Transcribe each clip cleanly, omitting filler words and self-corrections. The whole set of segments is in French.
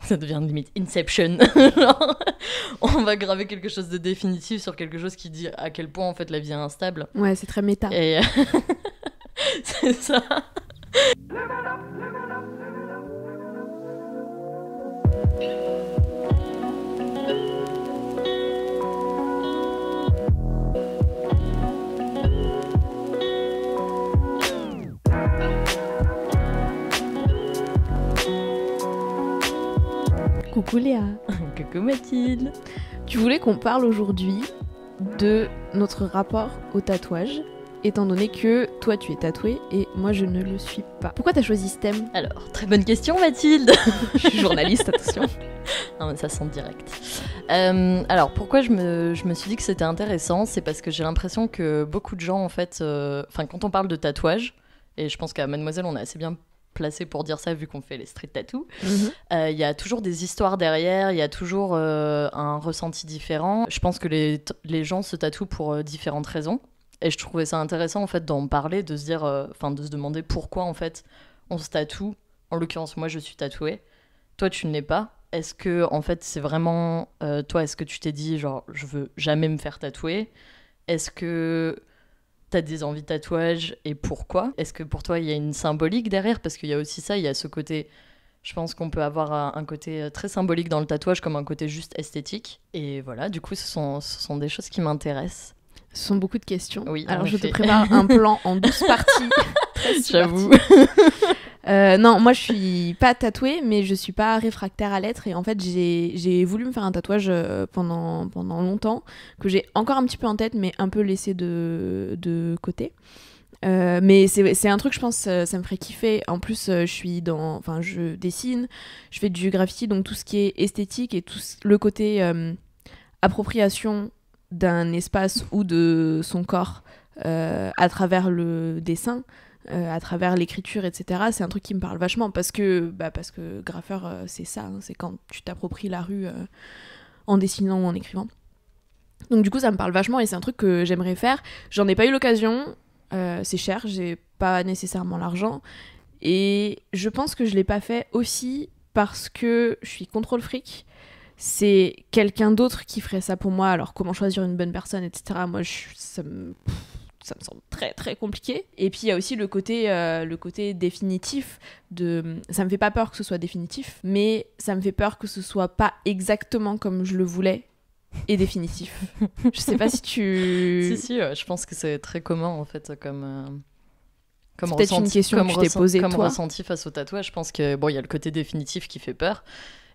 Ça devient limite Inception. Genre, on va graver quelque chose de définitif sur quelque chose qui dit à quel point en fait la vie est instable. Ouais, c'est très méta. Et c'est ça. Coucou Léa. Coucou Mathilde. Tu voulais qu'on parle aujourd'hui de notre rapport au tatouage, étant donné que toi tu es tatouée et moi je ne le suis pas. Pourquoi t'as choisi ce thème ? Alors, très bonne question Mathilde. Je suis journaliste, attention. Non mais ça sent direct. Alors pourquoi je me suis dit que c'était intéressant, c'est parce que j'ai l'impression que beaucoup de gens en fait, quand on parle de tatouage, et je pense qu'à Mademoiselle on est assez bien placé pour dire ça vu qu'on fait les street tattoos, il y a toujours des histoires derrière, il y a toujours un ressenti différent. Je pense que les gens se tatouent pour différentes raisons, et je trouvais ça intéressant en fait d'en parler, de se dire, de se demander pourquoi en fait on se tatoue. En l'occurrence moi je suis tatouée, toi tu ne l'es pas. Est-ce que en fait c'est vraiment toi, est-ce que tu t'es dit genre je veux jamais me faire tatouer ? Est-ce que t'as des envies de tatouage et pourquoi ? Est-ce que pour toi il y a une symbolique derrière ? Parce qu'il y a aussi ça, il y a ce côté, je pense qu'on peut avoir un côté très symbolique dans le tatouage comme un côté juste esthétique. Et voilà, du coup ce sont des choses qui m'intéressent. Ce sont beaucoup de questions. Oui, alors je te prépare un plan en 12 parties. J'avoue. Non, moi je suis pas tatouée, mais je suis pas réfractaire à l'être. Et en fait, j'ai voulu me faire un tatouage pendant longtemps, que j'ai encore un petit peu en tête, mais un peu laissé de côté. Mais c'est un truc, je pense, ça me ferait kiffer. En plus, je dessine, je fais du graffiti, donc tout ce qui est esthétique et tout le côté appropriation d'un espace ou de son corps à travers le dessin. À travers l'écriture, etc. C'est un truc qui me parle vachement parce que graffeur, c'est ça, hein, c'est quand tu t'appropries la rue en dessinant ou en écrivant. Donc du coup, ça me parle vachement et c'est un truc que j'aimerais faire. J'en ai pas eu l'occasion, c'est cher, j'ai pas nécessairement l'argent et je pense que je l'ai pas fait aussi parce que je suis contrôle fric. C'est quelqu'un d'autre qui ferait ça pour moi, alors comment choisir une bonne personne, etc. Moi, ça me semble très très compliqué. Et puis il y a aussi le côté définitif ça me fait pas peur que ce soit définitif, mais ça me fait peur que ce soit pas exactement comme je le voulais et définitif. Je sais pas si tu... Si, je pense que c'est très commun en fait comme c'est peut-être une question que tu t'es posée comme toi. ressenti face au tatouage. Je pense que bon, il y a le côté définitif qui fait peur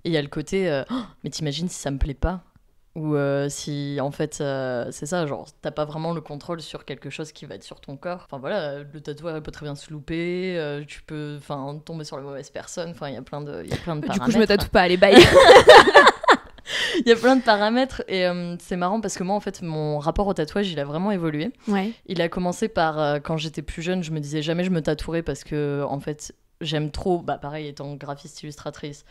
et il y a le côté mais t'imagines si ça me plaît pas. Ou si en fait c'est ça, genre t'as pas vraiment le contrôle sur quelque chose qui va être sur ton corps. Enfin voilà, le tatouage peut très bien se louper, tu peux tomber sur la mauvaise personne, il y a plein de paramètres. Du coup je me tatoue pas, allez bye. Il y a plein de paramètres et c'est marrant parce que moi en fait mon rapport au tatouage il a vraiment évolué. Ouais. Il a commencé par quand j'étais plus jeune, je me disais jamais je me tatouerais parce que en fait j'aime trop, pareil étant graphiste illustratrice,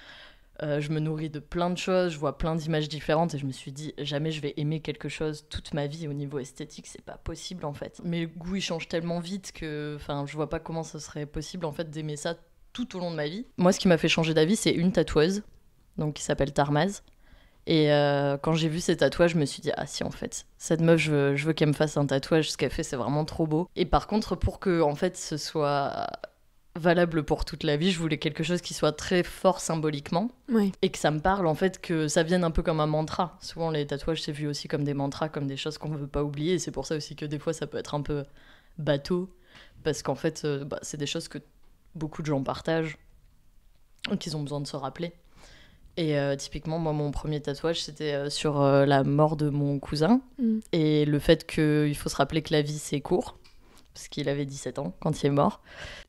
je me nourris de plein de choses, je vois plein d'images différentes et je me suis dit jamais je vais aimer quelque chose toute ma vie au niveau esthétique, c'est pas possible en fait. Mes goûts ils changent tellement vite que je vois pas comment ce serait possible en fait d'aimer ça tout au long de ma vie. Moi ce qui m'a fait changer d'avis c'est une tatoueuse donc qui s'appelle Tarmaz et quand j'ai vu ses tatouages je me suis dit ah si en fait cette meuf je veux qu'elle me fasse un tatouage, ce qu'elle fait c'est vraiment trop beau. Et par contre pour que en fait ce soit valable pour toute la vie, je voulais quelque chose qui soit très fort symboliquement, ouais. Et que ça me parle en fait, que ça vienne un peu comme un mantra. Souvent les tatouages c'est vu aussi comme des mantras, comme des choses qu'on veut pas oublier, et c'est pour ça aussi que des fois ça peut être un peu bateau, parce qu'en fait c'est des choses que beaucoup de gens partagent et qu'ils ont besoin de se rappeler. Et typiquement moi mon premier tatouage c'était sur la mort de mon cousin, et le fait qu'il faut se rappeler que la vie c'est court, parce qu'il avait 17 ans quand il est mort.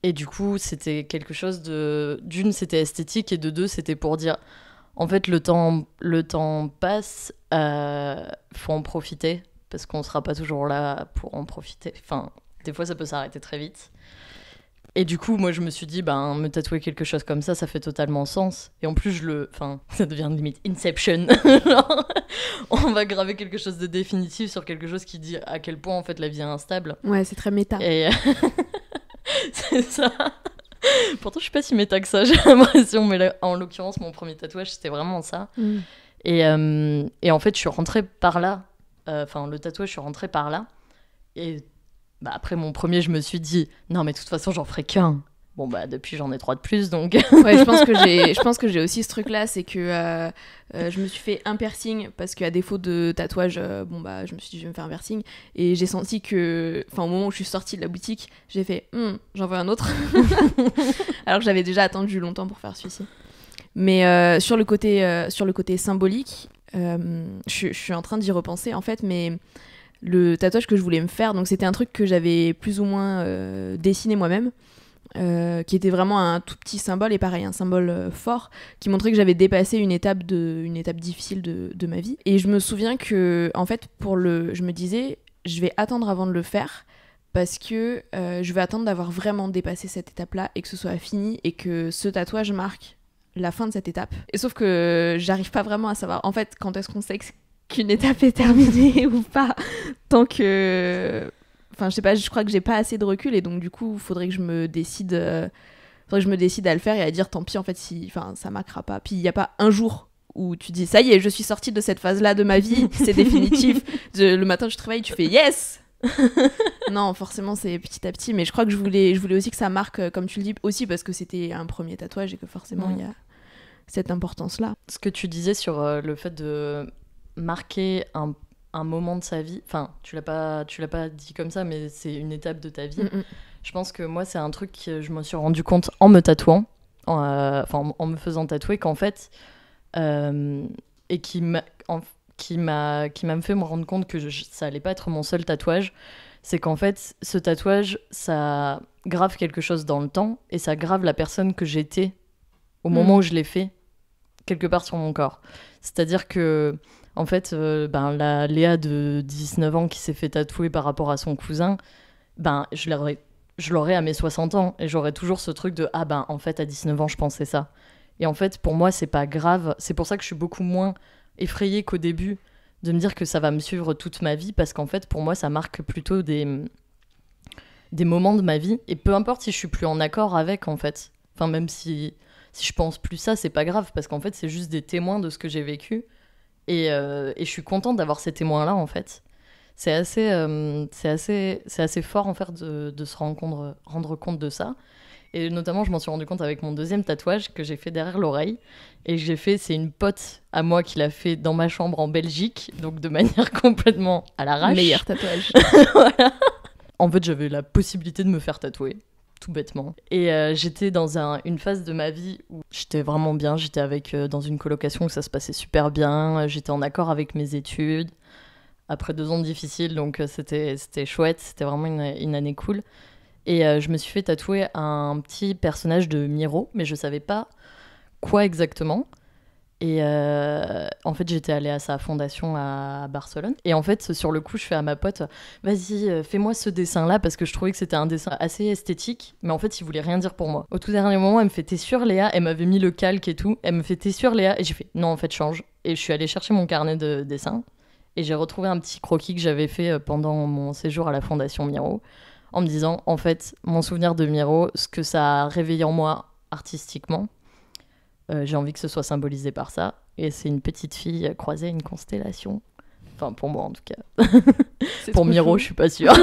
Et du coup, c'était quelque chose d'une, c'était esthétique, et de deux, c'était pour dire, en fait, le temps passe, faut en profiter, parce qu'on sera pas toujours là pour en profiter. Des fois, ça peut s'arrêter très vite. Et du coup, moi, je me suis dit, me tatouer quelque chose comme ça fait totalement sens. Et en plus, ça devient limite Inception. On va graver quelque chose de définitif sur quelque chose qui dit à quel point, en fait, la vie est instable. Ouais, c'est très méta. Et c'est ça. Pourtant, je suis pas si méta que ça, j'ai l'impression. Mais là, en l'occurrence, mon premier tatouage, c'était vraiment ça. Et en fait, je suis rentrée par là. Enfin, le tatouage, je suis rentrée par là. Et bah, après mon premier, je me suis dit, non, mais de toute façon, j'en ferai qu'un. Bon, bah, depuis, j'en ai 3 de plus, donc... Ouais, je pense que j'ai aussi ce truc-là, c'est que je me suis fait un piercing, parce qu'à défaut de tatouage, je me suis dit, je vais me faire un piercing. Et j'ai senti que, au moment où je suis sortie de la boutique, j'ai fait, j'en veux un autre. Alors que j'avais déjà attendu longtemps pour faire celui-ci. Mais sur le côté symbolique, je suis en train d'y repenser, en fait, mais le tatouage que je voulais me faire, donc c'était un truc que j'avais plus ou moins dessiné moi-même, qui était vraiment un tout petit symbole, et pareil, un symbole fort, qui montrait que j'avais dépassé une étape difficile de ma vie. Et je me souviens que, en fait, je me disais, je vais attendre avant de le faire, parce que je vais attendre d'avoir vraiment dépassé cette étape-là, et que ce soit fini, et que ce tatouage marque la fin de cette étape. Et sauf que j'arrive pas vraiment à savoir, en fait, quand est-ce qu'on sait qu'une étape est terminée ou pas, tant que... Enfin, je sais pas, je crois que j'ai pas assez de recul, et donc du coup, faudrait que je me décide à le faire et à dire tant pis, en fait, si ça marquera pas. Puis il y a pas un jour où tu dis ça y est, je suis sortie de cette phase-là de ma vie, c'est définitif. Le matin, je travaille, tu fais yes. Non, forcément, c'est petit à petit, mais je crois que je voulais aussi que ça marque, comme tu le dis, aussi parce que c'était un premier tatouage et que forcément, il y a cette importance-là. Ce que tu disais sur le fait de marquer un moment de sa vie, enfin, tu l'as pas dit comme ça, mais c'est une étape de ta vie. Je pense que moi, c'est un truc que je me suis rendu compte en me tatouant, en me faisant tatouer, qu'en fait, et qui m'a fait me rendre compte que ça allait pas être mon seul tatouage, c'est qu'en fait, ce tatouage, ça grave quelque chose dans le temps, et ça grave la personne que j'étais au moment où je l'ai fait, quelque part sur mon corps. C'est-à-dire que, en fait, la Léa de 19 ans qui s'est fait tatouer par rapport à son cousin, je l'aurais à mes 60 ans, et j'aurais toujours ce truc de en fait, à 19 ans, je pensais ça. Et en fait, pour moi, c'est pas grave. C'est pour ça que je suis beaucoup moins effrayée qu'au début de me dire que ça va me suivre toute ma vie, parce qu'en fait, pour moi, ça marque plutôt des moments de ma vie. Et peu importe si je suis plus en accord avec, en fait. Enfin, même si je pense plus ça, c'est pas grave, parce qu'en fait, c'est juste des témoins de ce que j'ai vécu. Et je suis contente d'avoir ces témoins-là, en fait. C'est assez fort, en fait, de se rendre compte de ça. Et notamment, je m'en suis rendu compte avec mon deuxième tatouage que j'ai fait derrière l'oreille. Et c'est une pote à moi qui l'a fait dans ma chambre en Belgique, donc de manière complètement à l'arrache. Meilleur tatouage. Voilà. En fait, j'avais la possibilité de me faire tatouer, tout bêtement. Et j'étais dans une phase de ma vie où j'étais vraiment bien. J'étais dans une colocation où ça se passait super bien. J'étais en accord avec mes études. Après 2 ans difficiles, donc c'était chouette. C'était vraiment une année cool. Et je me suis fait tatouer un petit personnage de Miro, mais je savais pas quoi exactement. Et en fait, j'étais allée à sa fondation à Barcelone. Et en fait, sur le coup, je fais à ma pote, vas-y, fais-moi ce dessin-là, parce que je trouvais que c'était un dessin assez esthétique, mais en fait, il voulait rien dire pour moi. Au tout dernier moment, elle me fait, t'es sûre, Léa? Elle m'avait mis le calque et tout. Elle me fait, t'es sûre, Léa? Et j'ai fait, non, en fait, change. Et je suis allée chercher mon carnet de dessin. Et j'ai retrouvé un petit croquis que j'avais fait pendant mon séjour à la fondation Miro, en me disant, en fait, mon souvenir de Miro, ce que ça a réveillé en moi artistiquement, j'ai envie que ce soit symbolisé par ça. Et c'est une petite fille croisée à une constellation. Enfin, pour moi, en tout cas. Pour Miro, je suis pas sûre.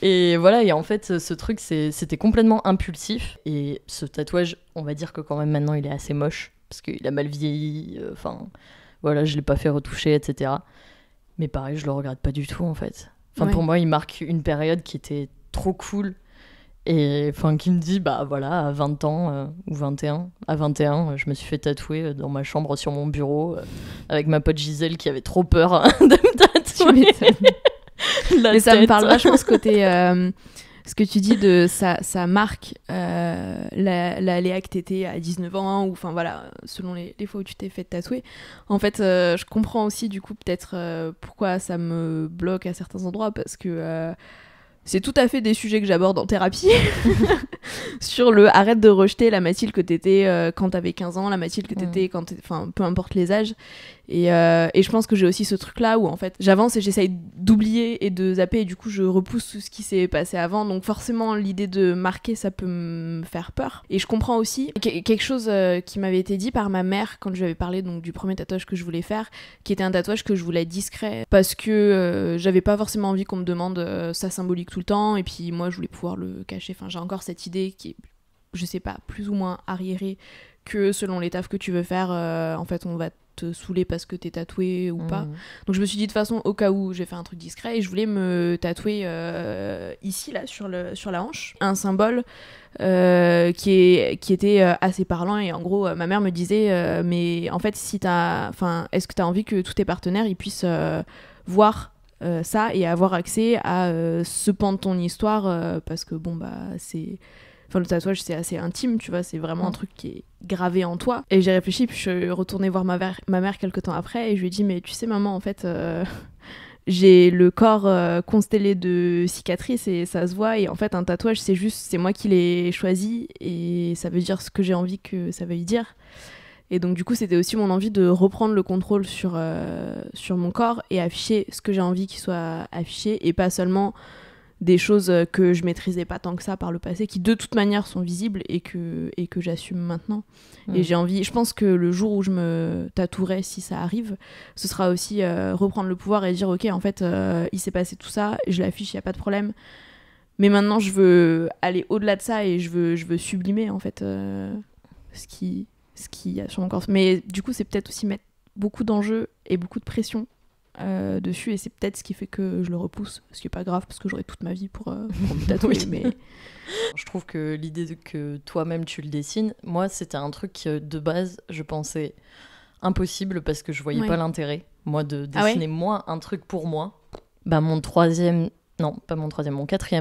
Et voilà, et en fait, ce truc, c'était complètement impulsif. Et ce tatouage, on va dire que quand même, maintenant, il est assez moche, parce qu'il a mal vieilli. Voilà, je l'ai pas fait retoucher, etc. Mais pareil, je le regrette pas du tout, en fait. Pour moi, il marque une période qui était trop cool. Et qui me dit, voilà, à 20 ans ou 21, à 21, je me suis fait tatouer dans ma chambre sur mon bureau avec ma pote Gisèle qui avait trop peur de me tatouer. Mais ça me parle vachement ce côté, ce que tu dis de ça marque la Léa que t'étais à 19 ans, ou voilà, selon les fois où tu t'es fait tatouer. En fait, je comprends aussi du coup peut-être pourquoi ça me bloque à certains endroits, parce que C'est tout à fait des sujets que j'aborde en thérapie. Sur le arrête de rejeter la Mathilde que t'étais quand t'avais 15 ans, la Mathilde que t'étais quand enfin, peu importe les âges. Et je pense que j'ai aussi ce truc-là où en fait j'avance et j'essaye d'oublier et de zapper et du coup je repousse tout ce qui s'est passé avant. Donc forcément l'idée de marquer ça peut me faire peur. Et je comprends aussi quelque chose qui m'avait été dit par ma mère quand je lui avais parlé donc, du premier tatouage que je voulais faire, qui était un tatouage que je voulais discret parce que j'avais pas forcément envie qu'on me demande ça symbolique tout le temps et puis moi je voulais pouvoir le cacher. Enfin j'ai encore cette idée qui est, je sais pas, plus ou moins arriérée que selon les tafs que tu veux faire, en fait on va te saouler parce que t'es tatoué ou pas. Donc je me suis dit de toute façon au cas où j'ai fait un truc discret et je voulais me tatouer ici là sur la hanche un symbole qui était assez parlant et en gros ma mère me disait mais en fait si est-ce que t'as envie que tous tes partenaires ils puissent voir ça et avoir accès à ce pan de ton histoire parce que bon bah c'est... Enfin, le tatouage, c'est assez intime, tu vois, c'est vraiment un truc qui est gravé en toi. Et j'ai réfléchi, puis je suis retournée voir ma mère quelques temps après, et je lui ai dit, mais tu sais, maman, en fait, j'ai le corps constellé de cicatrices, et ça se voit, et en fait, un tatouage, c'est moi qui l'ai choisi, et ça veut dire ce que j'ai envie que ça veuille dire. Et donc, du coup, c'était aussi mon envie de reprendre le contrôle sur mon corps, et afficher ce que j'ai envie qu'il soit affiché, et pas seulement... des choses que je maîtrisais pas tant que ça par le passé, qui de toute manière sont visibles et que j'assume maintenant. Et j'ai envie, je pense que le jour où je me tatouerai, si ça arrive, ce sera aussi reprendre le pouvoir et dire ok, en fait, il s'est passé tout ça, je l'affiche, il y a pas de problème. Mais maintenant, je veux aller au-delà de ça et je veux sublimer en fait ce qui y a sur mon corps. Mais du coup, c'est peut-être aussi mettre beaucoup d'enjeux et beaucoup de pression dessus et c'est peut-être ce qui fait que je le repousse, ce qui est pas grave parce que j'aurai toute ma vie pour me tatouer. Mais je trouve que l'idée que toi-même tu le dessines, moi c'était un truc que de base je pensais impossible parce que je voyais pas l'intérêt moi de dessiner moi un truc pour moi. Bah mon quatrième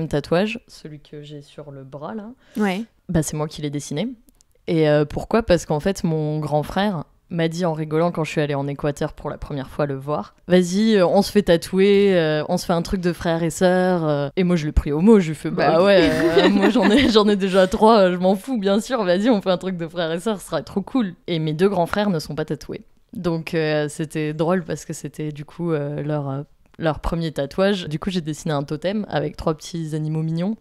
tatouage, celui que j'ai sur le bras là, bah c'est moi qui l'ai dessiné. Et pourquoi ? Parce qu'en fait mon grand frère m'a dit en rigolant quand je suis allée en Équateur pour la première fois le voir, vas-y, on se fait tatouer, on se fait un truc de frères et sœurs. Et moi je l'ai pris au mot, je lui fais bah ouais, moi j'en ai déjà 3, je m'en fous bien sûr, vas-y on fait un truc de frères et sœurs, ce serait trop cool. Et mes 2 grands frères ne sont pas tatoués. Donc c'était drôle parce que c'était du coup leur premier tatouage. Du coup j'ai dessiné un totem avec 3 petits animaux mignons.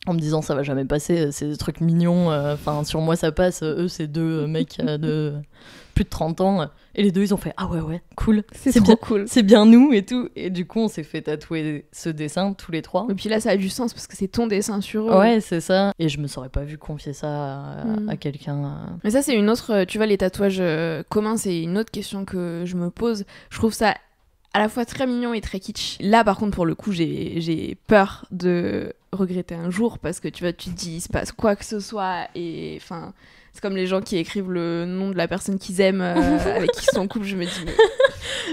En me disant ça va jamais passer, c'est des trucs mignons, enfin sur moi ça passe, eux c'est 2 mecs de plus de 30 ans, et les 2 ils ont fait ah ouais cool, c'est trop bien, cool, c'est bien nous et tout, et du coup on s'est fait tatouer ce dessin tous les 3. Et puis là ça a du sens parce que c'est ton dessin sur eux. Ouais c'est ça, et je me serais pas vu confier ça à quelqu'un. Mais ça c'est une autre, tu vois les tatouages communs c'est une autre question que je me pose, je trouve ça à la fois très mignon et très kitsch. Là par contre pour le coup j'ai peur de regretter un jour parce que tu vois tu te dis il se passe quoi que ce soit et enfin c'est comme les gens qui écrivent le nom de la personne qu'ils aiment avec qui ils sont en couple, je me dis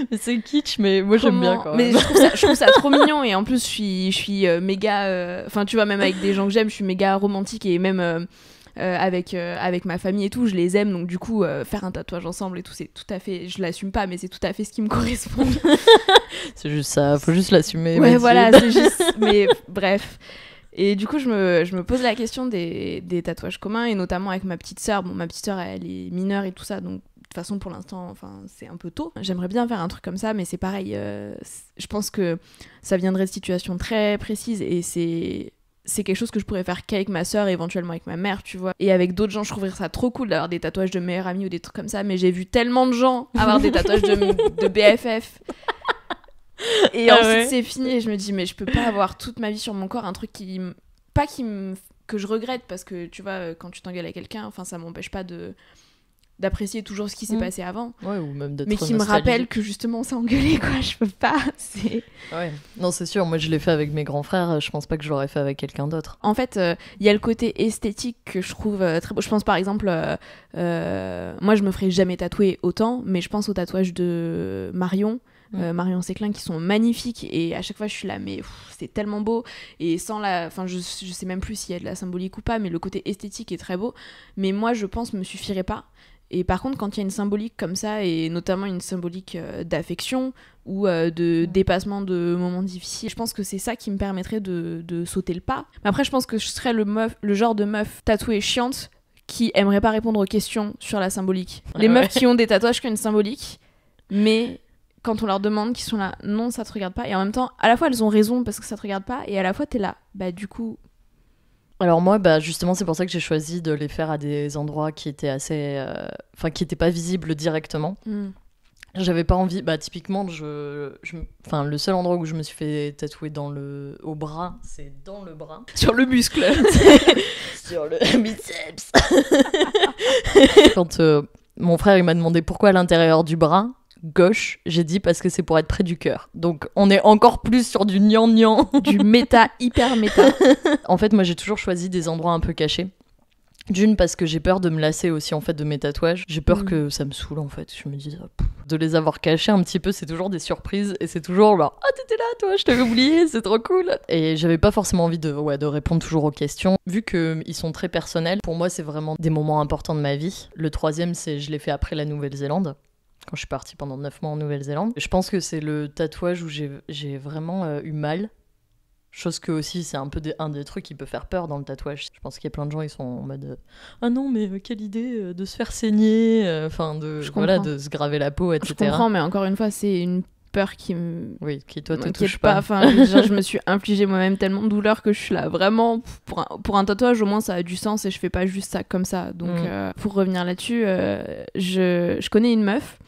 mais c'est kitsch mais moi j'aime bien quand même. Mais je trouve ça trop mignon et en plus je suis méga enfin tu vois même avec des gens que j'aime je suis méga romantique et même avec ma famille et tout, je les aime donc du coup faire un tatouage ensemble et tout c'est tout à fait, je l'assume pas mais c'est tout à fait ce qui me correspond. C'est juste ça, faut juste l'assumer. Ouais voilà c'est juste, mais bref. Et du coup, je me pose la question des tatouages communs, et notamment avec ma petite sœur. Bon, ma petite sœur, elle est mineure et tout ça, donc de toute façon, pour l'instant, enfin, c'est un peu tôt. J'aimerais bien faire un truc comme ça, mais c'est pareil. Je pense que ça viendrait de situations très précises, et c'est quelque chose que je pourrais faire qu'avec ma sœur, éventuellement avec ma mère, tu vois. Et avec d'autres gens, je trouverais ça trop cool d'avoir des tatouages de meilleurs amis ou des trucs comme ça, mais j'ai vu tellement de gens avoir des tatouages de BFF. Et ensuite c'est fini et je me dis mais je peux pas avoir toute ma vie sur mon corps un truc que je regrette parce que tu vois quand tu t'engueules à quelqu'un enfin ça m'empêche pas d'apprécier toujours ce qui s'est passé avant, ou même d'être mais qui me rappelle que justement on s'est engueulé quoi, je peux pas, non c'est sûr, moi je l'ai fait avec mes grands frères, je pense pas que je l'aurais fait avec quelqu'un d'autre. En fait il y a le côté esthétique que je trouve très beau. Je pense par exemple moi je me ferai jamais tatouer autant, mais je pense au tatouage de Marion Séclin qui sont magnifiques et à chaque fois je suis là mais c'est tellement beau et sans enfin je sais même plus s'il y a de la symbolique ou pas mais le côté esthétique est très beau, mais moi je pense me suffirait pas Et par contre, quand il y a une symbolique comme ça, et notamment une symbolique d'affection ou de dépassement de moments difficiles, je pense que c'est ça qui me permettrait de sauter le pas. Mais après, je pense que je serais le genre de meuf tatouée chiante qui aimerait pas répondre aux questions sur la symbolique. Les meufs qui ont des tatouages qui ont une symbolique, mais quand on leur demande, qui sont là, non, ça te regarde pas. Et en même temps, à la fois, elles ont raison parce que ça te regarde pas, et à la fois, t'es là, bah du coup... Alors moi, justement, c'est pour ça que j'ai choisi de les faire à des endroits qui étaient assez... qui n'étaient pas visibles directement. J'avais pas envie... typiquement, le seul endroit où je me suis fait tatouer au bras, c'est dans le bras. Sur le muscle. Sur le biceps. Quand mon frère il m'a demandé pourquoi à l'intérieur du bras gauche, j'ai dit parce que c'est pour être près du cœur. Donc on est encore plus sur du gnangnan. Du méta, hyper méta. En fait, moi j'ai toujours choisi des endroits un peu cachés. D'une, parce que j'ai peur de me lasser aussi en fait de mes tatouages. J'ai peur que ça me saoule en fait. Je me dis, de les avoir cachés un petit peu, c'est toujours des surprises. Et c'est toujours genre, ah t'étais là toi, je t'avais oublié, c'est trop cool. Et j'avais pas forcément envie de répondre toujours aux questions. Vu qu'ils sont très personnels, pour moi c'est vraiment des moments importants de ma vie. Le troisième, je l'ai fait après la Nouvelle-Zélande. Quand je suis partie pendant 9 mois en Nouvelle-Zélande. Je pense que c'est le tatouage où j'ai vraiment eu mal. Chose que aussi, c'est un peu un des trucs qui peut faire peur dans le tatouage. Je pense qu'il y a plein de gens, ils sont en mode ah non, mais quelle idée de se faire saigner, de se graver la peau, etc. Je comprends, mais encore une fois, c'est une peur qui toi te touche pas. Je me suis infligé moi-même tellement de douleur que je suis là vraiment pour un tatouage, au moins ça a du sens et je fais pas juste ça comme ça. Donc pour revenir là-dessus, je connais une meuf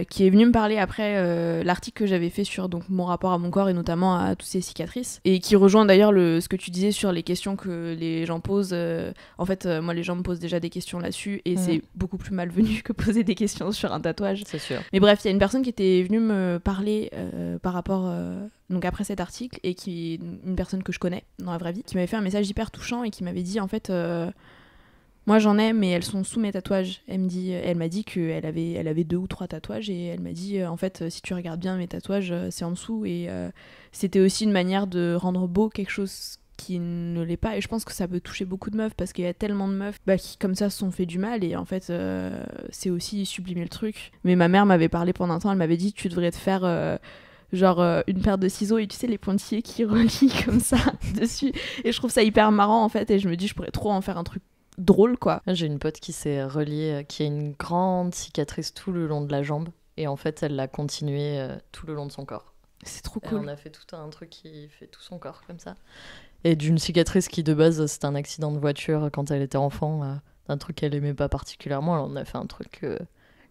qui est venue me parler après l'article que j'avais fait sur donc, mon rapport à mon corps et notamment à toutes ces cicatrices, et qui rejoint d'ailleurs ce que tu disais sur les questions que les gens posent. En fait, moi les gens me posent déjà des questions là-dessus et c'est beaucoup plus malvenu que poser des questions sur un tatouage. C'est sûr. Mais bref, il y a une personne qui était venue me parler par rapport... donc après cet article, et qui est une personne que je connais dans la vraie vie, qui m'avait fait un message hyper touchant et qui m'avait dit en fait... moi j'en ai, mais elles sont sous mes tatouages. Elle m'a dit qu'elle avait 2 ou 3 tatouages, et elle m'a dit en fait si tu regardes bien mes tatouages, c'est en dessous, et c'était aussi une manière de rendre beau quelque chose qui ne l'est pas, et je pense que ça peut toucher beaucoup de meufs parce qu'il y a tellement de meufs qui comme ça se sont fait du mal, et en fait c'est aussi sublimer le truc. Mais ma mère m'avait parlé pendant un temps, elle m'avait dit tu devrais te faire une paire de ciseaux et tu sais les pointillés qui relient comme ça dessus, et je trouve ça hyper marrant en fait, et je me dis je pourrais trop en faire un truc drôle quoi. J'ai une pote qui s'est reliée, qui a une grande cicatrice tout le long de la jambe, et en fait elle l'a continué tout le long de son corps. C'est trop cool. Et on a fait tout un truc qui fait tout son corps comme ça, et d'une cicatrice qui de base c'était un accident de voiture quand elle était enfant, d'un truc qu'elle aimait pas particulièrement. Alors on a fait un truc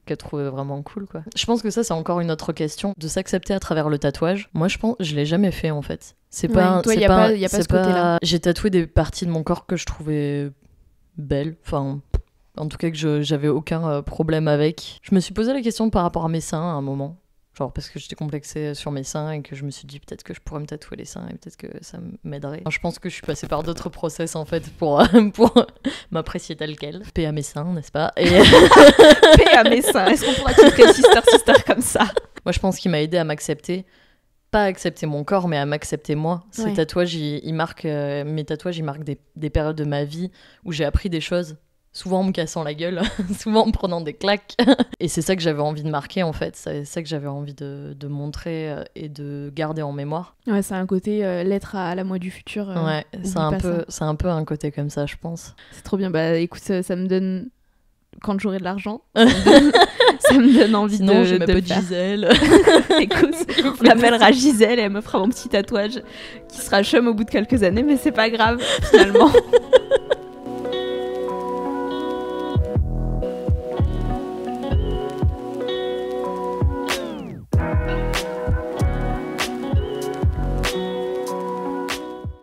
qu'elle trouvait vraiment cool quoi. Je pense que ça c'est encore une autre question de s'accepter à travers le tatouage. Moi je pense je l'ai jamais fait en fait. C'est pas toi, y a pas ce côté-là. J'ai tatoué des parties de mon corps que je trouvais belle, en tout cas que j'avais aucun problème avec. Je me suis posé la question par rapport à mes seins à un moment, genre parce que j'étais complexée sur mes seins et que je me suis dit peut-être que je pourrais me tatouer les seins et peut-être que ça m'aiderait. Je pense que je suis passée par d'autres process en fait pour m'apprécier telle quelle. Paix à mes seins, n'est-ce pas? Et... Paix à mes seins, est-ce qu'on pourra titrer sister comme ça? Moi je pense qu'il m'a aidé à m'accepter. Pas accepter mon corps, mais à m'accepter moi. Ces tatouages, ils marquent, mes tatouages, ils marquent des périodes de ma vie où j'ai appris des choses, souvent en me cassant la gueule, souvent en me prenant des claques. Et c'est ça que j'avais envie de marquer, en fait. C'est ça que j'avais envie de montrer et de garder en mémoire. Ouais, c'est un côté l'être à la moi du futur. Ouais, c'est un peu un côté comme ça, je pense. C'est trop bien. Bah écoute, ça me donne... Quand j'aurai de l'argent, ça me donne envie Sinon, de j'ai ma le pote faire. Gisèle. Écoute, on l'appellera Gisèle et elle me fera mon petit tatouage qui sera chum au bout de quelques années, mais c'est pas grave finalement.